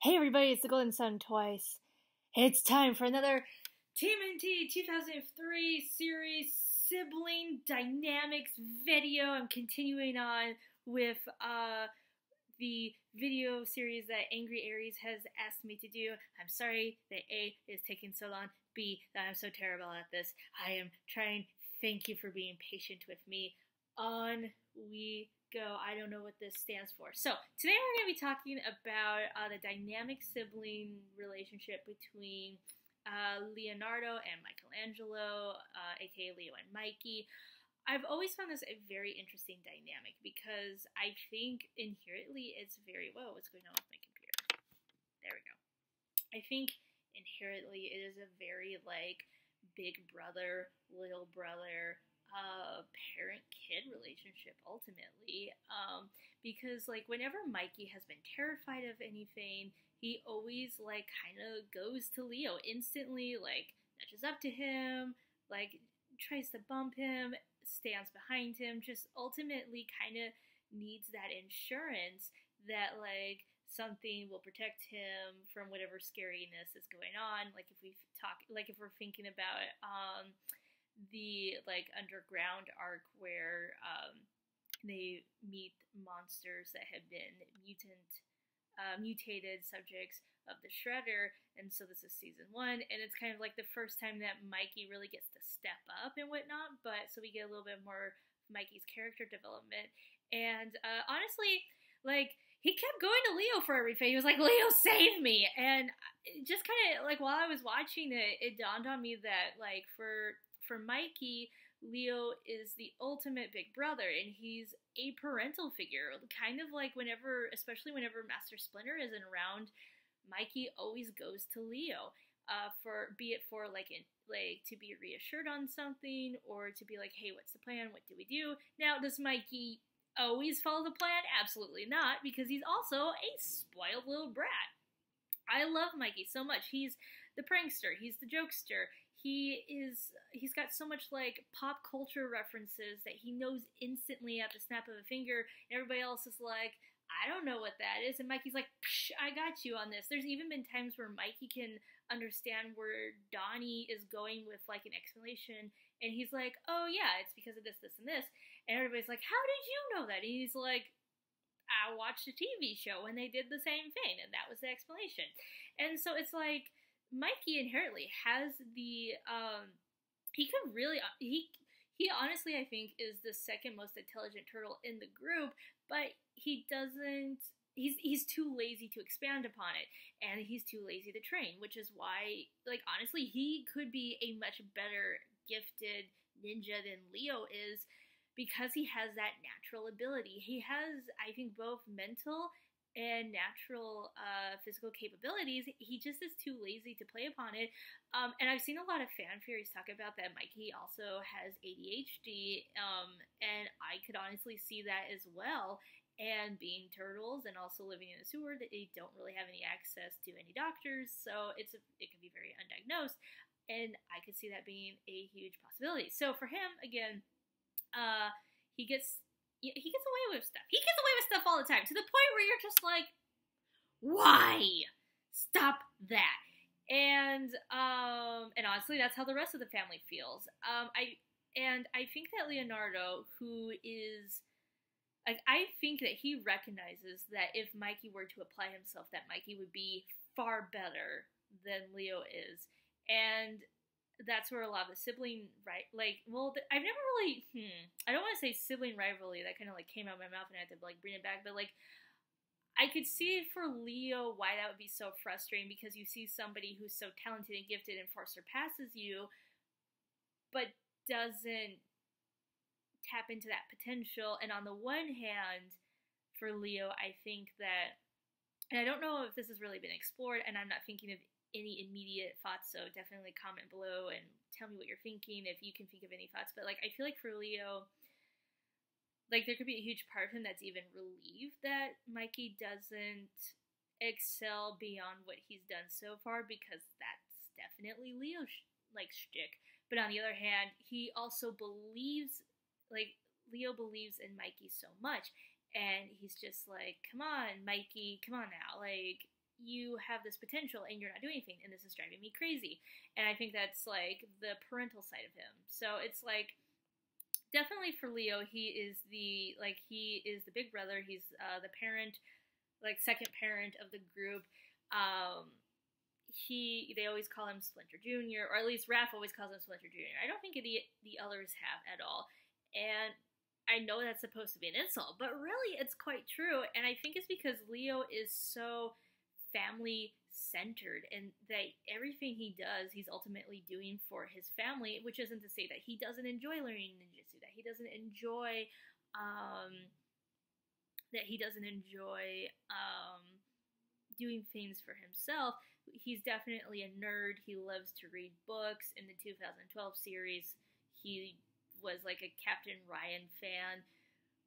Hey everybody, it's the Golden Sun Twice. It's time for another TMNT 2003 series Sibling Dynamics video. I'm continuing on with the video series that Angry Aries has asked me to do. I'm sorry that A is taking so long, B that I'm so terrible at this. I am trying. Thank you for being patient with me. On we go. I don't know what this stands for. So today we're going to be talking about the dynamic sibling relationship between Leonardo and Michelangelo, aka Leo and Mikey. I've always found this a very interesting dynamic because I think inherently it's very, whoa, what's going on with my computer? There we go. I think inherently it is a very like big brother, little brother, parent-kid relationship ultimately, because like whenever Mikey has been terrified of anything, he always like kind of goes to Leo instantly, like nudges up to him, like tries to bump him, stands behind him, just ultimately kind of needs that insurance that like something will protect him from whatever scariness is going on. Like if we're thinking about the like underground arc where they meet monsters that have been mutated subjects of the Shredder, and so this is season 1, and it's kind of like the first time that Mikey really gets to step up and whatnot, but so we get a little bit more Mikey's character development, and honestly, like, he kept going to Leo for everything. He was like, Leo, save me! And just kind of, like, while I was watching it, it dawned on me that, like, for Mikey, Leo is the ultimate big brother, and he's a parental figure. Kind of like especially whenever Master Splinter isn't around, Mikey always goes to Leo, be it for to be reassured on something, or to be like, hey, what's the plan? What do we do? Now, does Mikey always follow the plan? Absolutely not, because he's also a spoiled little brat. I love Mikey so much. He's the prankster. He's the jokester. He's got so much like pop culture references that he knows instantly at the snap of a finger, and everybody else is like, I don't know what that is, and Mikey's like, psh, I got you on this. There's even been times where Mikey can understand where Donnie is going with like an explanation, and he's like, oh yeah, it's because of this, this, and this, and everybody's like, how did you know that? And he's like, I watched a TV show and they did the same thing, and that was the explanation. And so it's like Mikey inherently has the he honestly I think is the second most intelligent turtle in the group, but he's too lazy to expand upon it, and he's too lazy to train, which is why, like, honestly, he could be a much better gifted ninja than Leo is, because he has that natural ability. He has, I think, both mental and natural physical capabilities. He just is too lazy to play upon it. And I've seen a lot of fan theories talk about that Mikey also has ADHD, and I could honestly see that as well. And being turtles and also living in a sewer, that they don't really have any access to any doctors, so it can be very undiagnosed, and I could see that being a huge possibility. So for him, again, he gets away with stuff. He gets away with stuff all the time, to the point where you're just like, why? Stop that. And honestly, that's how the rest of the family feels. I think that Leonardo, who is, like, I think that he recognizes that if Mikey were to apply himself, that Mikey would be far better than Leo is. And that's where a lot of the sibling, I've never really, I don't want to say sibling rivalry, that kind of like came out of my mouth and I had to like bring it back, but like, I could see for Leo why that would be so frustrating, because you see somebody who's so talented and gifted and far surpasses you, but doesn't tap into that potential. And on the one hand, for Leo, I think that, and I don't know if this has really been explored, and I'm not thinking of any immediate thoughts, so definitely comment below and tell me what you're thinking if you can think of any thoughts. But like, I feel like for Leo, like, there could be a huge part of him that's even relieved that Mikey doesn't excel beyond what he's done so far, because that's definitely Leo's like shtick. But on the other hand, he also believes, like, Leo believes in Mikey so much, and he's just like, come on, Mikey, come on now, like, you have this potential and you're not doing anything, and this is driving me crazy. And I think that's like the parental side of him. So it's like, definitely for Leo, he is the big brother. He's the parent, like second parent of the group. They always call him Splinter Jr., or at least Raph always calls him Splinter Jr. I don't think the others have at all. And I know that's supposed to be an insult, but really it's quite true. And I think it's because Leo is so family centered, and that everything he does, he's ultimately doing for his family, which isn't to say that he doesn't enjoy learning ninjutsu, that he doesn't enjoy doing things for himself. He's definitely a nerd. He loves to read books. In the 2012 series, he was like a Captain Ryan fan,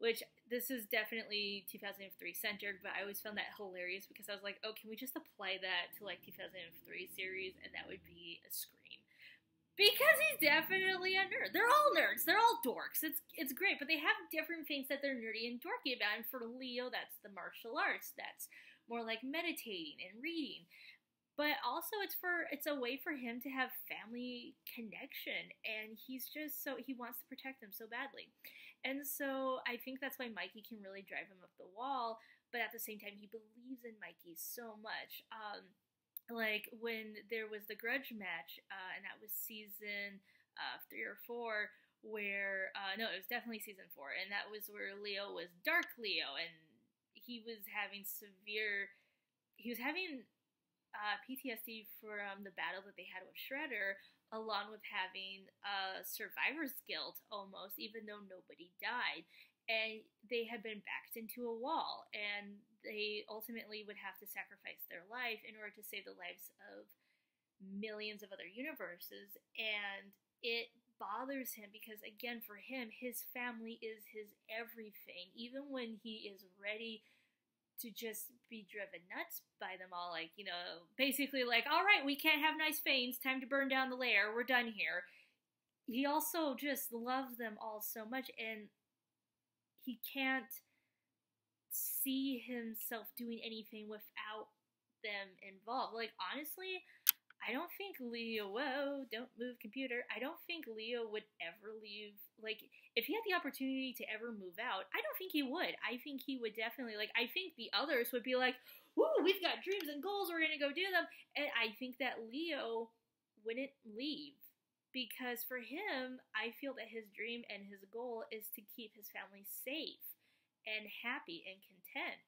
which this is definitely 2003 centered, but I always found that hilarious because I was like, oh, can we just apply that to like 2003 series, and that would be a scream. Because he's definitely a nerd. They're all nerds. They're all dorks. It's great, but they have different things that they're nerdy and dorky about. And for Leo, that's the martial arts. That's more like meditating and reading. But also it's a way for him to have family connection, and he wants to protect them so badly. And so I think that's why Mikey can really drive him up the wall, but at the same time he believes in Mikey so much. Like when there was the grudge match, and that was season 3 or 4, where no, it was definitely season 4, and that was where Leo was Dark Leo, and he was having PTSD from the battle that they had with Shredder, along with having survivor's guilt almost, even though nobody died. And they had been backed into a wall, and they ultimately would have to sacrifice their life in order to save the lives of millions of other universes. And it bothers him because, again, for him, his family is his everything. Even when he is ready to just be driven nuts by them all, like, you know, basically like, all right, we can't have nice veins, time to burn down the lair, we're done here. He also just loves them all so much, and he can't see himself doing anything without them involved. Like, honestly, I don't think Leo, whoa, don't move computer, I don't think Leo would ever leave. Like, if he had the opportunity to ever move out, I don't think he would. I think he would definitely, like, I think the others would be like, woo, we've got dreams and goals, we're gonna go do them. And I think that Leo wouldn't leave, because for him, I feel that his dream and his goal is to keep his family safe and happy and content.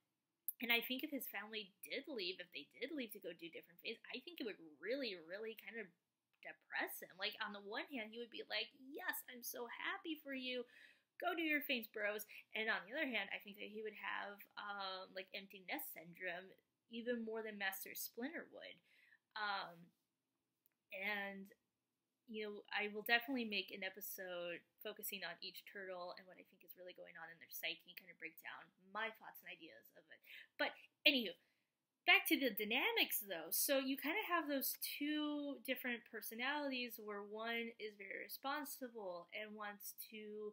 And I think if his family did leave, if they did leave to go do different things, I think it would really, really kind of depress him. Like, on the one hand, he would be like, yes, I'm so happy for you, go do your things, bros. And on the other hand, I think that he would have, like, empty nest syndrome, even more than Master Splinter would. And, you know, I will definitely make an episode focusing on each turtle and what I think is really going on in their psyche, kind of break down my thoughts and ideas of it. But, anywho, back to the dynamics, though. So you kind of have those two different personalities, where one is very responsible and wants to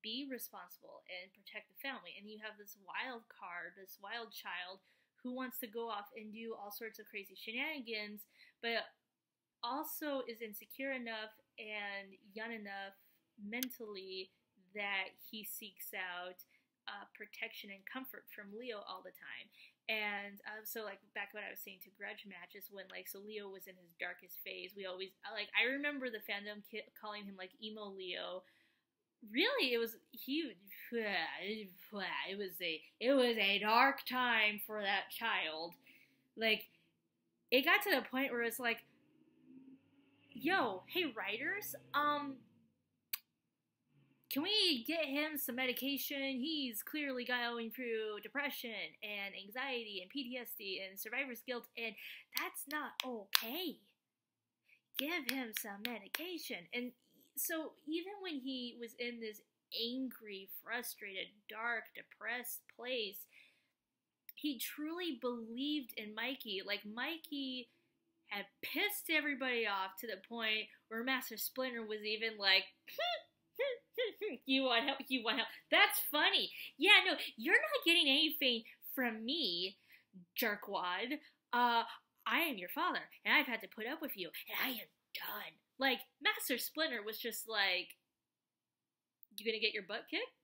be responsible and protect the family, and you have this wild card, this wild child, who wants to go off and do all sorts of crazy shenanigans, but also is insecure enough and young enough mentally that he seeks out protection and comfort from Leo all the time. And so, like, back what I was saying to Grudge Match is when, like, so Leo was in his darkest phase. We always, like, I remember the fandom calling him, like, emo Leo. Really, it was huge. It was a dark time for that child. Like, it got to the point where it's like, yo, hey, writers, can we get him some medication? He's clearly going through depression and anxiety and PTSD and survivor's guilt, and that's not okay. Give him some medication. And so even when he was in this angry, frustrated, dark, depressed place, he truly believed in Mikey. Like, Mikey had pissed everybody off to the point where Master Splinter was even like, you want help? You want help? That's funny. Yeah, no, you're not getting anything from me, jerkwad. I am your father, and I've had to put up with you, and I am done. Like, Master Splinter was just like, you gonna get your butt kicked?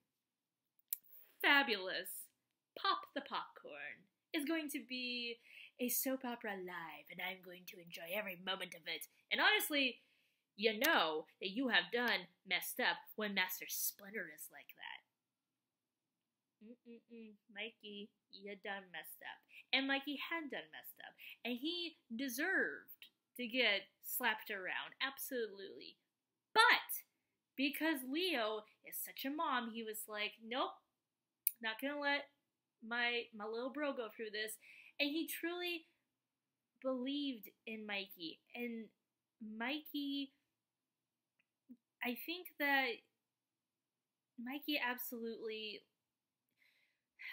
Fabulous. Pop the popcorn. Is going to be a soap opera live, and I'm going to enjoy every moment of it. And honestly, you know that you have done messed up when Master Splinter is like that. Mikey, you done messed up. And Mikey had done messed up. And he deserved to get slapped around. Absolutely. But because Leo is such a mom, he was like, nope, not gonna let my little bro go through this. And he truly believed in Mikey. And Mikey, I think that Mikey absolutely,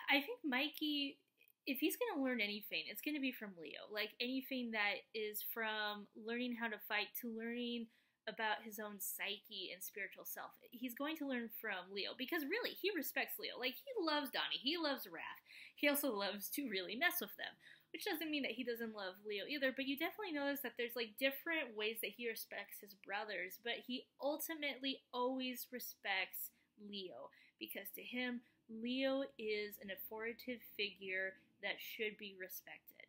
I think Mikey, if he's going to learn anything, it's going to be from Leo. Like, anything that is from learning how to fight to learning about his own psyche and spiritual self, he's going to learn from Leo. Because really, he respects Leo. Like, he loves Donnie. He loves Raph. He also loves to really mess with them. Which doesn't mean that he doesn't love Leo either, but you definitely notice that there's, like, different ways that he respects his brothers, but he ultimately always respects Leo. Because to him, Leo is an authoritative figure that should be respected.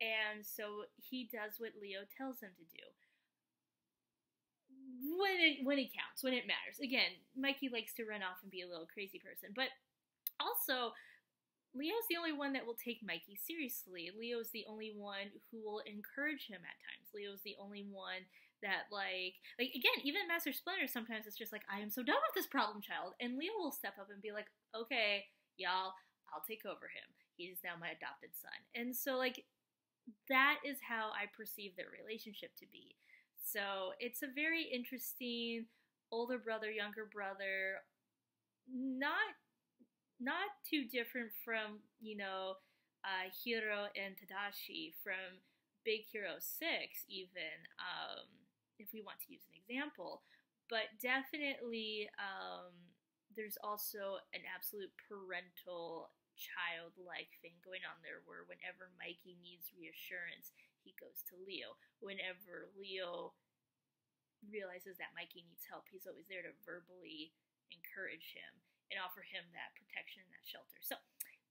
And so he does what Leo tells him to do. When it counts, when it matters. Again, Mikey likes to run off and be a little crazy person, but also, Leo's the only one that will take Mikey seriously. Leo's the only one who will encourage him at times. Leo's the only one that, like again, even Master Splinter, sometimes it's just like, I am so done with this problem child. And Leo will step up and be like, okay, y'all, I'll take over him. He's now my adopted son. And so, like, that is how I perceive their relationship to be. So it's a very interesting older brother, younger brother, not too different from, Hiro and Tadashi from Big Hero 6, even, if we want to use an example. But definitely, there's also an absolute parental, childlike thing going on there, where whenever Mikey needs reassurance, he goes to Leo. Whenever Leo realizes that Mikey needs help, he's always there to verbally encourage him and offer him that protection and that shelter. So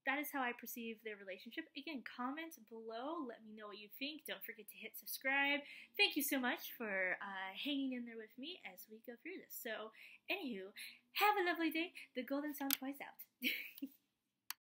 that is how I perceive their relationship. Again, comment below. Let me know what you think. Don't forget to hit subscribe. Thank you so much for hanging in there with me as we go through this. So, anywho, have a lovely day. The Golden Sound Twice out.